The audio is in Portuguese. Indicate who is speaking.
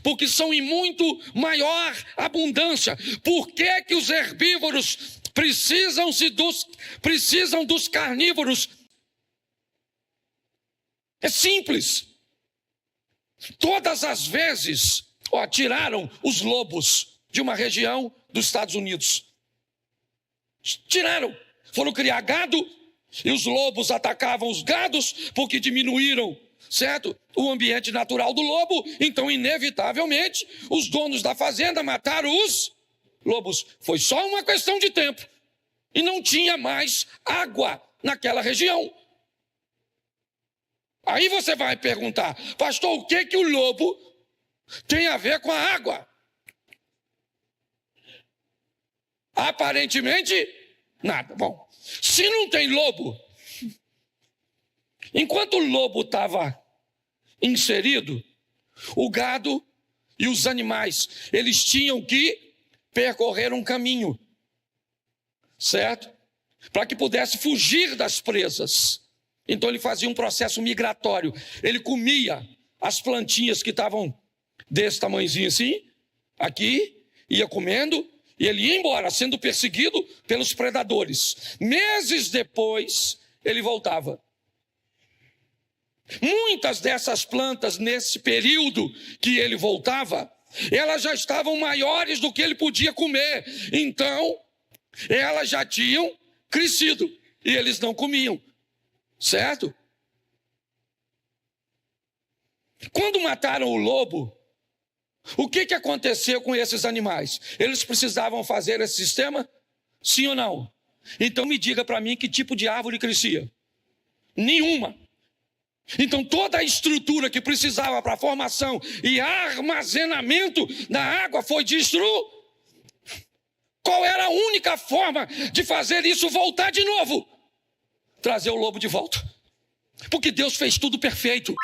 Speaker 1: porque são em muito maior abundância. Por que que os herbívoros precisam dos carnívoros? É simples. Todas as vezes, tiraram os lobos de uma região dos Estados Unidos. Tiraram. Foram criar gado e os lobos atacavam os gados porque diminuíram, certo, o ambiente natural do lobo. Então, inevitavelmente, os donos da fazenda mataram os lobos. Foi só uma questão de tempo. E não tinha mais água naquela região. Aí você vai perguntar, pastor, o que que o lobo tem a ver com a água? Aparentemente, nada. Bom, se não tem lobo, enquanto o lobo estava inserido, o gado e os animais, eles tinham que percorrer um caminho, certo? Para que pudesse fugir das presas. Então ele fazia um processo migratório. Ele comia as plantinhas que estavam desse tamanhozinho assim, aqui, ia comendo, e ele ia embora, sendo perseguido pelos predadores. Meses depois, ele voltava. Muitas dessas plantas, nesse período que ele voltava, elas já estavam maiores do que ele podia comer. Então, elas já tinham crescido, e eles não comiam. Certo? Quando mataram o lobo, o que aconteceu com esses animais? Eles precisavam fazer esse sistema? Sim ou não? Então me diga para mim que tipo de árvore crescia? Nenhuma. Então toda a estrutura que precisava para formação e armazenamento da água foi destruída. Qual era a única forma de fazer isso voltar de novo? Trazer o lobo de volta. Porque Deus fez tudo perfeito.